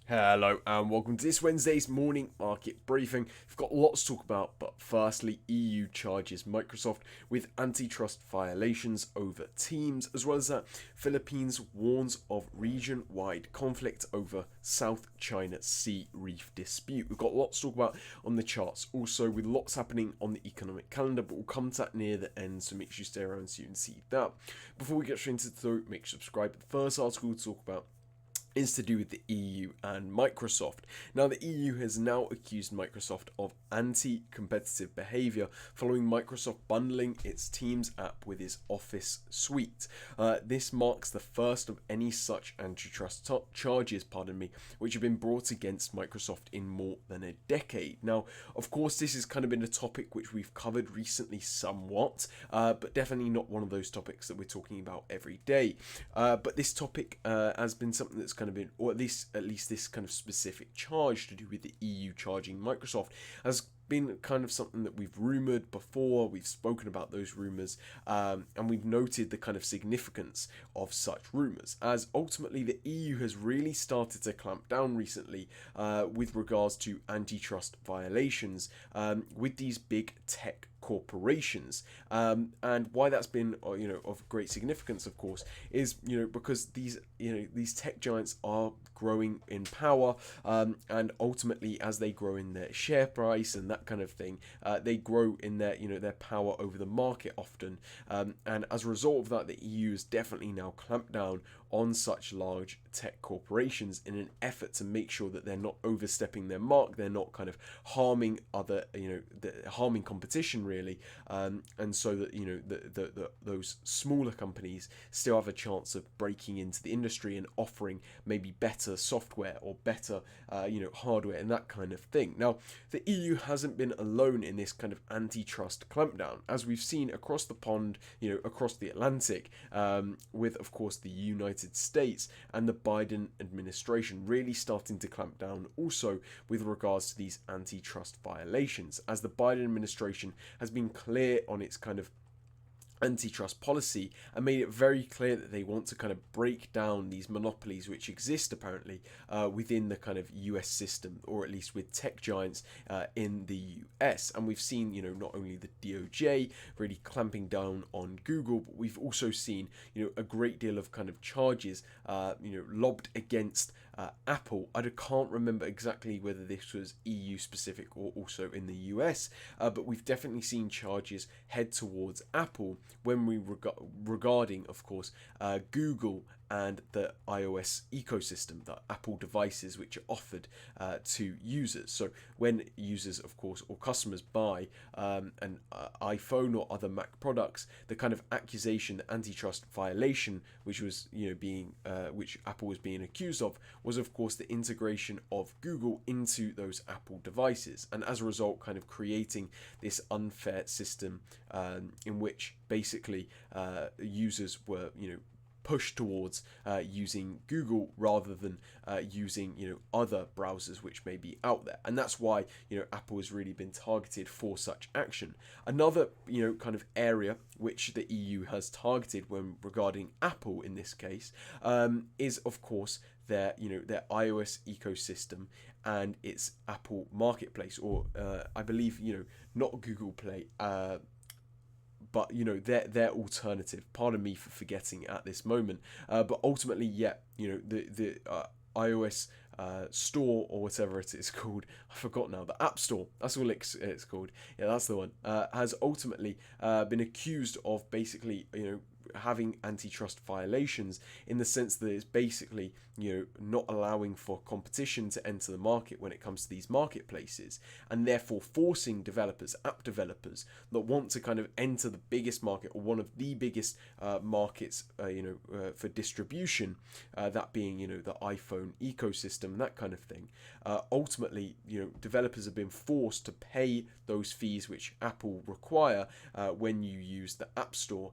Hello and welcome to this Wednesday's morning market briefing. We've got lots to talk about, but firstly, EU charges Microsoft with antitrust violations over Teams, as well as that Philippines warns of region-wide conflict over South China Sea reef dispute. We've got lots to talk about on the charts, also with lots happening on the economic calendar, but we'll come to that near the end, so make sure you stay around so you can see that. Before we get straight into the throat, make sure you subscribe. The first article to talk about is to do with the EU and Microsoft. Now, the EU has now accused Microsoft of anti-competitive behavior following Microsoft bundling its Teams app with its Office suite. This marks the first of any such antitrust charges, which have been brought against Microsoft in more than a decade. Now, of course, this has kind of been a topic which we've covered recently somewhat, but definitely not one of those topics that we're talking about every day. But this topic has been something that's kind of been, or at least this kind of specific charge to do with the EU charging Microsoft has been kind of something that we've rumored before. We've spoken about those rumors, and we've noted the kind of significance of such rumors, as ultimately the EU has really started to clamp down recently with regards to antitrust violations with these big tech corporations, and why that's been of great significance, of course, is because these tech giants are growing in power, and ultimately as they grow in their share price and that kind of thing, they grow in their power over the market often, and as a result of that, the EU has definitely now clamped down on such large tech corporations in an effort to make sure that they're not overstepping their mark, they're not kind of harming harming competition really, and so that those smaller companies still have a chance of breaking into the industry and offering maybe better software or better hardware and that kind of thing. Now, the EU hasn't been alone in this kind of antitrust clampdown, as we've seen across the pond, across the Atlantic, with of course the United States and the Biden administration really starting to clamp down also with regards to these antitrust violations, as the Biden administration has been clear on its kind of antitrust policy and made it very clear that they want to kind of break down these monopolies which exist apparently within the kind of US system, or at least with tech giants in the US. And we've seen not only the DOJ really clamping down on Google, but we've also seen a great deal of kind of charges lobbed against Apple. I can't remember exactly whether this was EU specific or also in the US, but we've definitely seen charges head towards Apple when we regarding, of course, Google and the iOS ecosystem, the Apple devices which are offered to users. So when users, of course, or customers buy an iPhone or other Mac products, the kind of accusation, the antitrust violation, which was which Apple was being accused of, was of course the integration of Google into those Apple devices, and as a result, kind of creating this unfair system in which basically users were push towards using Google rather than using other browsers which may be out there, and that's why Apple has really been targeted for such action. Another kind of area which the EU has targeted when regarding Apple in this case is of course their iOS ecosystem and its Apple Marketplace, or I believe not Google Play, but their alternative. Pardon me for forgetting at this moment, but ultimately, the iOS store, or whatever it is called, I forgot now, the App Store, that's all it's called, that's the one, has ultimately been accused of basically having antitrust violations, in the sense that it's basically not allowing for competition to enter the market when it comes to these marketplaces, and therefore forcing app developers that want to kind of enter the biggest market, or one of the biggest markets for distribution, that being the iPhone ecosystem and that kind of thing. Ultimately developers have been forced to pay those fees which Apple require when you use the App Store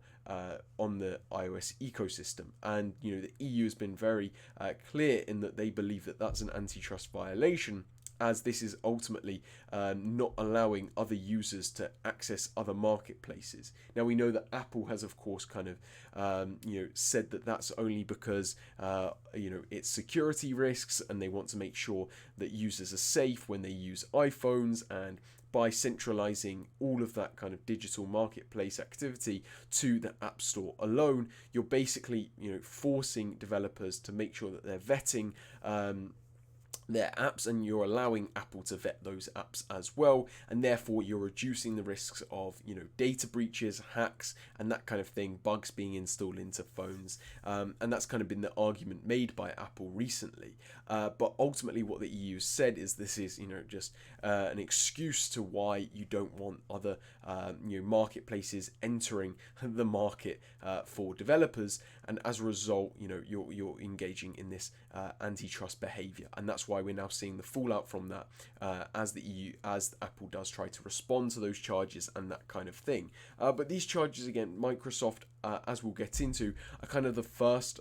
on the iOS ecosystem, and the EU has been very clear in that they believe that that's an antitrust violation, as this is ultimately not allowing other users to access other marketplaces. Now we know that Apple has of course kind of said that that's only because it's security risks, and they want to make sure that users are safe when they use iPhones, and by centralizing all of that kind of digital marketplace activity to the App Store alone, you're basically forcing developers to make sure that they're vetting their apps, and you're allowing Apple to vet those apps as well, and therefore you're reducing the risks of data breaches, hacks, and that kind of thing, bugs being installed into phones, and that's kind of been the argument made by Apple recently. But ultimately what the EU said is this is just an excuse to why you don't want other marketplaces entering the market for developers, and as a result you're engaging in this antitrust behavior, and that's why we're now seeing the fallout from that as Apple does try to respond to those charges and that kind of thing. But these charges, again, Microsoft, as we'll get into, are kind of the first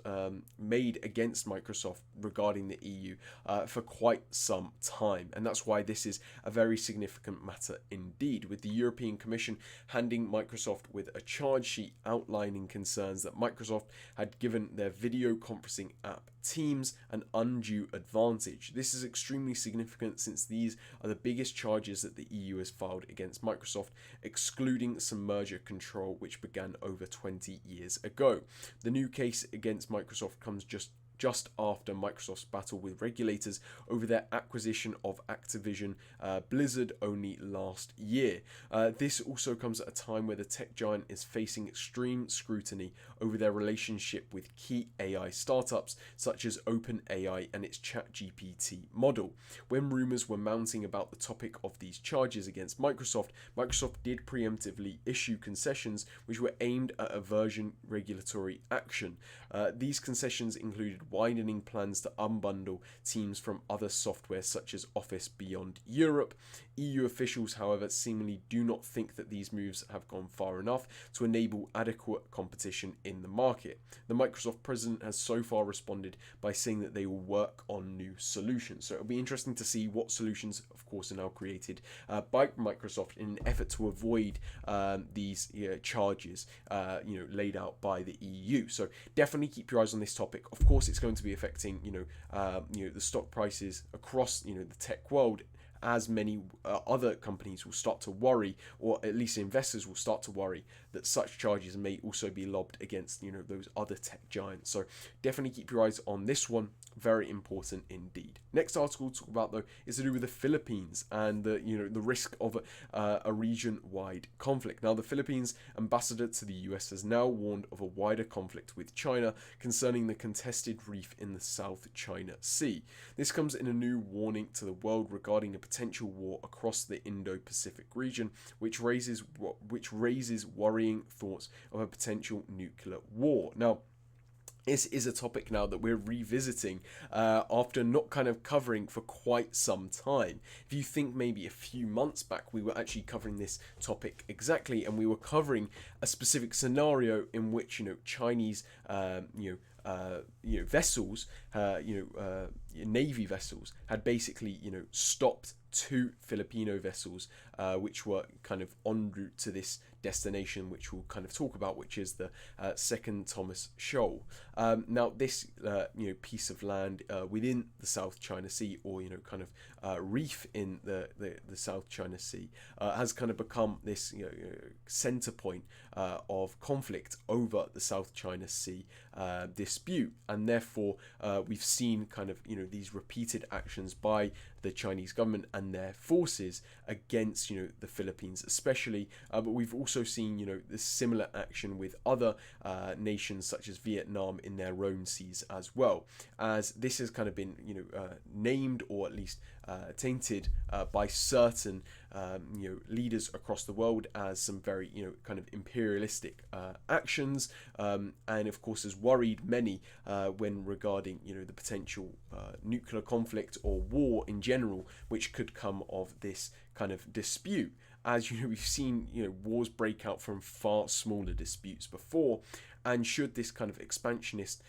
made against Microsoft regarding the EU for quite some time, and that's why this is a very significant matter indeed, with the European Commission handing Microsoft with a charge sheet outlining concerns that Microsoft had given their video conferencing app Teams an undue advantage. This is extremely significant since these are the biggest charges that the EU has filed against Microsoft, excluding some merger control which began over 20 years ago. The new case against Microsoft comes just after Microsoft's battle with regulators over their acquisition of Activision Blizzard only last year. This also comes at a time where the tech giant is facing extreme scrutiny over their relationship with key AI startups such as OpenAI and its ChatGPT model. When rumors were mounting about the topic of these charges against Microsoft did preemptively issue concessions which were aimed at averting regulatory action. These concessions included widening plans to unbundle Teams from other software such as Office beyond Europe. EU officials, however, seemingly do not think that these moves have gone far enough to enable adequate competition in the market. The Microsoft president has so far responded by saying that they will work on new solutions. So it'll be interesting to see what solutions, of course, are now created by Microsoft in an effort to avoid these charges laid out by the EU. So definitely keep your eyes on this topic. Of course, it's going to be affecting the stock prices across the tech world, as many other companies will start to worry, or at least investors will start to worry, that such charges may also be lobbed against those other tech giants. So definitely keep your eyes on this one. Very important indeed. Next article to talk about, though, is to do with the Philippines and the risk of a region-wide conflict. Now, the Philippines ambassador to the US has now warned of a wider conflict with China concerning the contested reef in the South China Sea. This comes in a new warning to the world regarding a potential war across the Indo-Pacific region, which raises worrying thoughts of a potential nuclear war. Now, this is a topic now that we're revisiting after not kind of covering for quite some time. If you think maybe a few months back, we were actually covering this topic exactly, and we were covering a specific scenario in which Chinese vessels, Navy vessels, had basically stopped two Filipino vessels which were kind of en route to this destination, which we'll kind of talk about, which is the Second Thomas Shoal. Now, this piece of land within the South China Sea, or reef in the South China Sea, has kind of become this center point of conflict over the South China Sea dispute, and therefore we've seen kind of these repeated actions by the Chinese government and their forces against the Philippines especially, but we've also seen this similar action with other nations such as Vietnam in their own seas as well, as this has kind of been named, or at least tainted by certain leaders across the world as some very kind of imperialistic actions, and of course has worried many when regarding the potential nuclear conflict or war in general which could come of this kind of dispute. As we've seen wars break out from far smaller disputes before, And should this kind of expansionist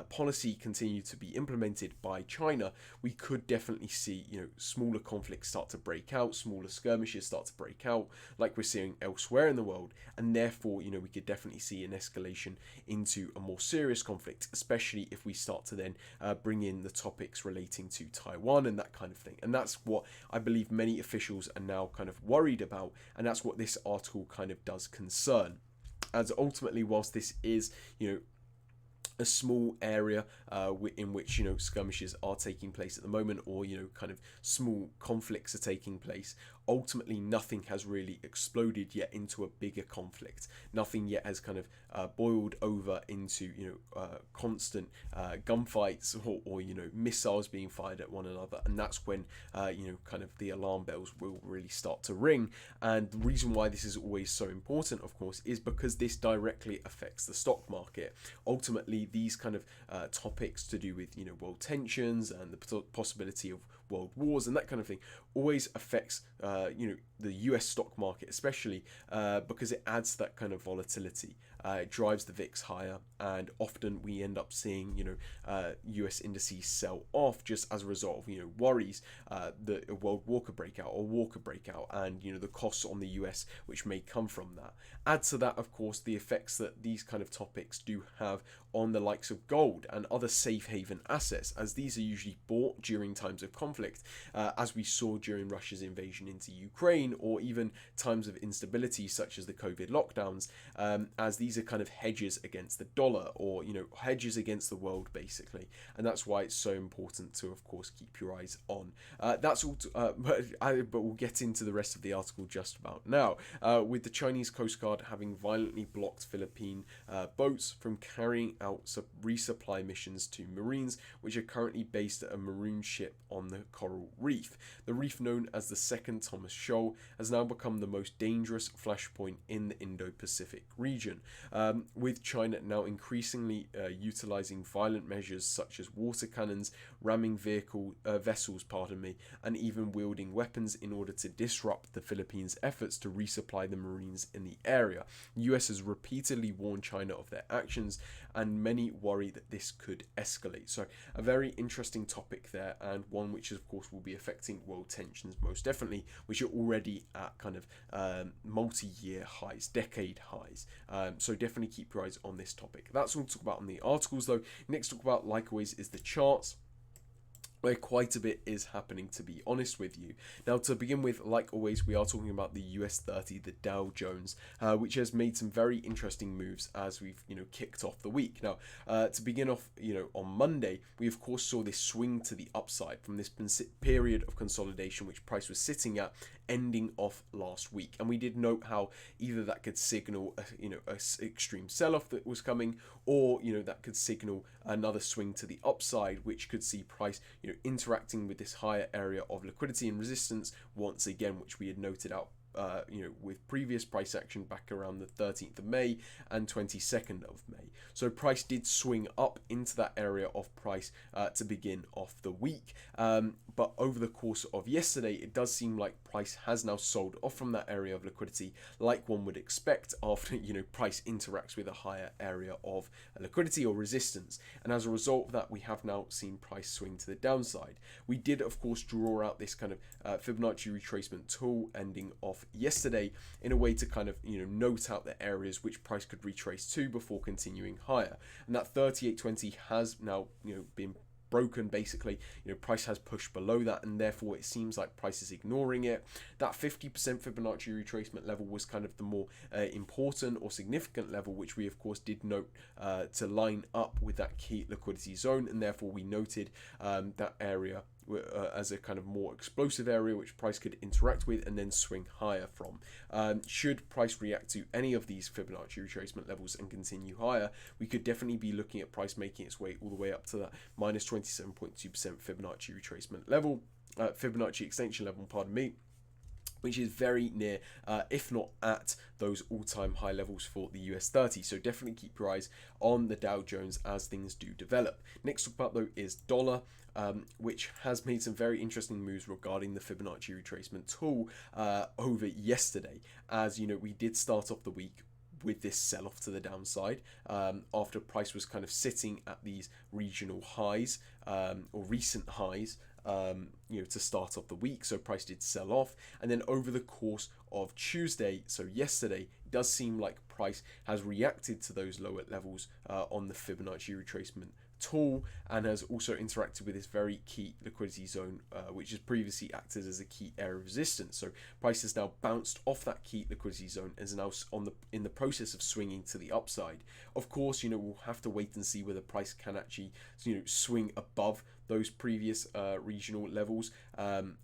policy continue to be implemented by China, we could definitely see, smaller conflicts start to break out, smaller skirmishes start to break out, like we're seeing elsewhere in the world, and therefore, we could definitely see an escalation into a more serious conflict, especially if we start to then bring in the topics relating to Taiwan and that kind of thing. And that's what I believe many officials are now kind of worried about, and that's what this article kind of does concern. As ultimately, whilst this is, a small area in which skirmishes are taking place at the moment, or kind of small conflicts are taking place, ultimately nothing has really exploded yet into a bigger conflict. Nothing yet has kind of boiled over into constant gunfights or missiles being fired at one another, and that's when kind of the alarm bells will really start to ring. And the reason why this is always so important, of course, is because this directly affects the stock market. Ultimately, these kind of topics to do with world tensions and the possibility of world wars and that kind of thing always affects the US stock market, especially because it adds that kind of volatility. It drives the VIX higher, and often we end up seeing US indices sell off just as a result of worries that a world war could break out or war could break out, and the costs on the US which may come from that. Add to that, of course, the effects that these kind of topics do have on the likes of gold and other safe haven assets, as these are usually bought during times of conflict, as we saw during Russia's invasion into Ukraine, or even times of instability such as the COVID lockdowns, as these are kind of hedges against the dollar, or hedges against the world basically. And that's why it's so important to, of course, keep your eyes on. That's all but we'll get into the rest of the article just about now, with the Chinese Coast Guard having violently blocked Philippine boats from carrying out resupply missions to Marines which are currently based at a maroon ship on the coral reef. The reef, known as the Second Thomas Shoal, has now become the most dangerous flashpoint in the Indo-Pacific region, with China now increasingly utilizing violent measures such as water cannons, ramming vessels, and even wielding weapons in order to disrupt the Philippines' efforts to resupply the Marines in the area. The US has repeatedly warned China of their actions, and many worry that this could escalate. So a very interesting topic there, and one which of course will be affecting world tensions most definitely, which are already at kind of multi-year highs, decade highs. So definitely keep your eyes on this topic. That's all to talk about on the articles though. Next to talk about, like always, is the charts, where quite a bit is happening, to be honest with you. Now, to begin with, like always, we are talking about the US 30, the Dow Jones, which has made some very interesting moves as we've, kicked off the week. Now, to begin off, on Monday, we of course saw this swing to the upside from this period of consolidation which price was sitting at, ending off last week. And we did note how either that could signal a extreme sell-off that was coming, or that could signal another swing to the upside, which could see price interacting with this higher area of liquidity and resistance once again, which we had noted out with previous price action back around the 13th of May and 22nd of May. So price did swing up into that area of price to begin off the week. But over the course of yesterday, it does seem like price has now sold off from that area of liquidity, like one would expect after, price interacts with a higher area of liquidity or resistance. And as a result of that, we have now seen price swing to the downside. We did, of course, draw out this kind of Fibonacci retracement tool ending off yesterday in a way to kind of note out the areas which price could retrace to before continuing higher, and that 38.20 has now been broken. Basically, price has pushed below that, and therefore it seems like price is ignoring it. That 50% Fibonacci retracement level was kind of the more important or significant level, which we of course did note to line up with that key liquidity zone, and therefore we noted that area as a kind of more explosive area which price could interact with and then swing higher from. Should price react to any of these Fibonacci retracement levels and continue higher, we could definitely be looking at price making its way all the way up to that minus 27.2% Fibonacci retracement level, Fibonacci extension level, which is very near, if not at, those all-time high levels for the US 30. So definitely keep your eyes on the Dow Jones as things do develop. Next to talk about though is dollar, which has made some very interesting moves regarding the Fibonacci retracement tool over yesterday. As we did start off the week with this sell-off to the downside after price was kind of sitting at these regional highs or recent highs to start off the week. So price did sell off, and then over the course of Tuesday, so yesterday, it does seem like price has reacted to those lower levels on the Fibonacci retracement tool, and has also interacted with this very key liquidity zone, which has previously acted as a key area of resistance. So price has now bounced off that key liquidity zone and is now in the process of swinging to the upside. Of course, we'll have to wait and see whether price can actually swing above those previous regional levels, and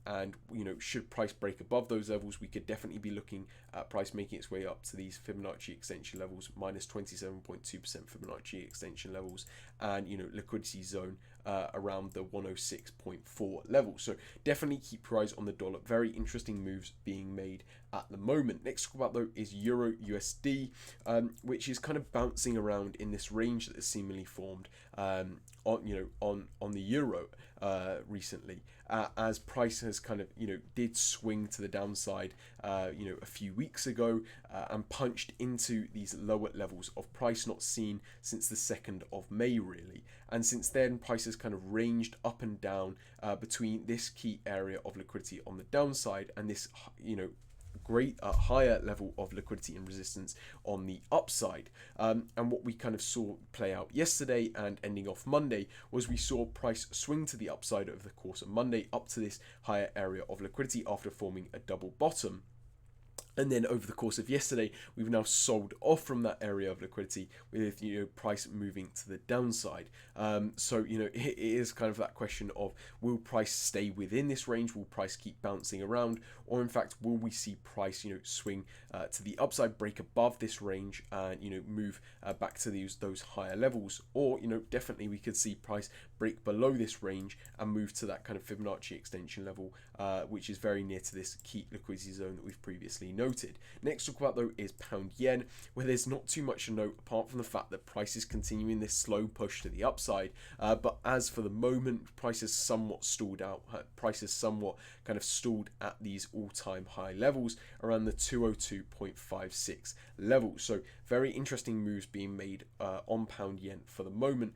should price break above those levels, we could definitely be looking at price making its way up to these Fibonacci extension levels, minus 27.2% Fibonacci extension levels, and liquidity zone around the 106.4 level. So definitely keep your eyes on the dollar. Very interesting moves being made at the moment. Next to talk about though is Euro USD, which is kind of bouncing around in this range that has seemingly formed on the euro recently, as price has kind of did swing to the downside a few weeks ago, and punched into these lower levels of price not seen since the 2nd of May really, and since then price has kind of ranged up and down between this key area of liquidity on the downside and this great higher level of liquidity and resistance on the upside. And what we kind of saw play out yesterday and ending off Monday was we saw price swing to the upside over the course of Monday up to this higher area of liquidity after forming a double bottom. And then over the course of yesterday, we've now sold off from that area of liquidity with price moving to the downside. So it is kind of that question of, will price stay within this range? Will price keep bouncing around, or in fact will we see price swing to the upside, break above this range, and move back to those higher levels? Or definitely we could see price break below this range and move to that kind of Fibonacci extension level, which is very near to this key liquidity zone that we've previously noted. Next to talk about though is pound yen, where there's not too much to note apart from the fact that price is continuing this slow push to the upside, but as for the moment, price has somewhat stalled out. Price is somewhat kind of stalled at these all-time high levels around the 202.56 level. So very interesting moves being made on pound yen for the moment.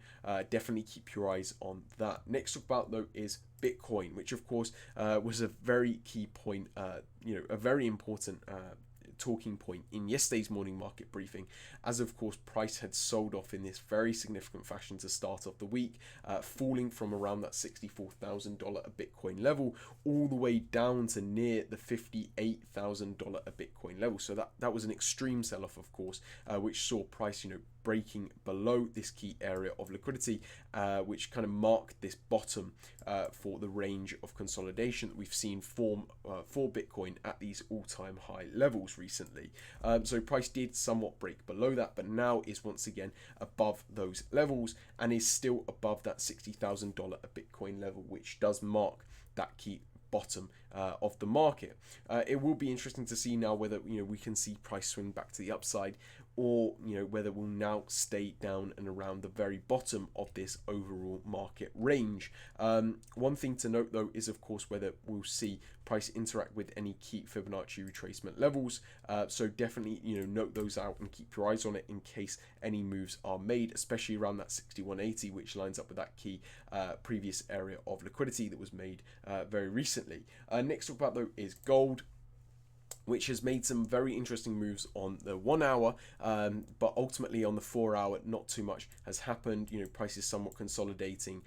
Definitely keep your eyes on that. Next to talk about though is Bitcoin, which of course was a very key point, a very important talking point in yesterday's morning market briefing, as of course price had sold off in this very significant fashion to start off the week, falling from around that $64,000 a Bitcoin level all the way down to near the $58,000 a Bitcoin level. So that was an extreme sell-off, of course, which saw price breaking below this key area of liquidity, which kind of marked this bottom for the range of consolidation that we've seen form for Bitcoin at these all-time high levels recently. So price did somewhat break below that, but now is once again above those levels and is still above that $60,000 a Bitcoin level, which does mark that key bottom of the market. It will be interesting to see now whether we can see price swing back to the upside, or whether we'll now stay down and around the very bottom of this overall market range. One thing to note though is of course whether we'll see price interact with any key Fibonacci retracement levels. So definitely note those out and keep your eyes on it in case any moves are made, especially around that 6180, which lines up with that key previous area of liquidity that was made very recently. Next to talk about though is gold, which has made some very interesting moves on the 1 hour, but ultimately on the 4 hour, not too much has happened. Price is somewhat consolidating,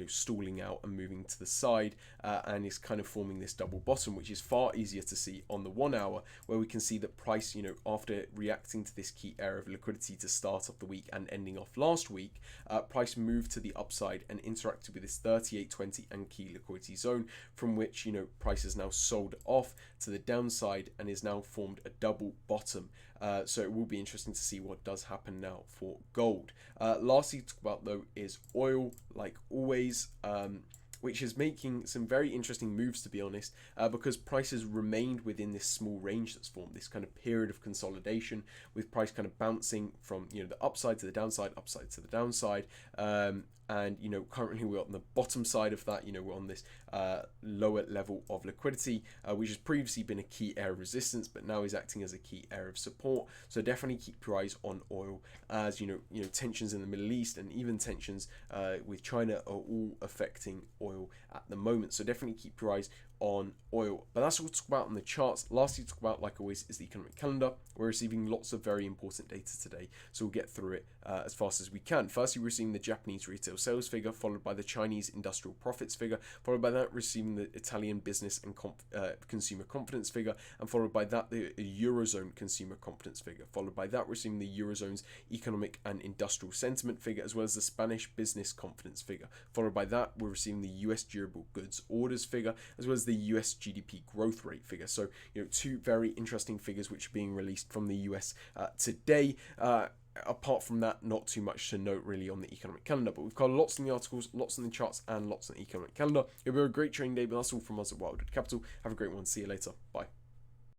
stalling out and moving to the side, and is kind of forming this double bottom, which is far easier to see on the 1 hour, where we can see that price, after reacting to this key area of liquidity to start off the week and ending off last week, price moved to the upside and interacted with this 38.20 and key liquidity zone, from which price has now sold off to the downside and is now formed a double bottom. So it will be interesting to see what does happen now for gold. Lastly to talk about though is oil, like always. which is making some very interesting moves, to be honest, because prices remained within this small range that's formed, this kind of period of consolidation, with price kind of bouncing from the upside to the downside, upside to the downside. And currently we're on the bottom side of that. We're on this lower level of liquidity, which has previously been a key area of resistance, but now is acting as a key area of support. So definitely keep your eyes on oil, as tensions in the Middle East and even tensions with China are all affecting oil at the moment. So definitely keep your eyes on oil. But that's what we'll talk about on the charts. Lastly, to talk about, like always, is the economic calendar. We're receiving lots of very important data today, so we'll get through it as fast as we can. Firstly, we're receiving the Japanese retail sales figure, followed by the Chinese industrial profits figure, followed by that receiving the Italian business and consumer confidence figure, and followed by that the Eurozone consumer confidence figure, followed by that receiving the Eurozone's economic and industrial sentiment figure, as well as the Spanish business confidence figure. Followed by that, we're receiving the US durable goods orders figure, as well as the US GDP growth rate figure. So, two very interesting figures which are being released from the US today. Apart from that, not too much to note really on the economic calendar, but we've got lots in the articles, lots in the charts, and lots in the economic calendar. It'll be a great trading day, but that's all from us at Wildwood Capital. Have a great one. See you later. Bye.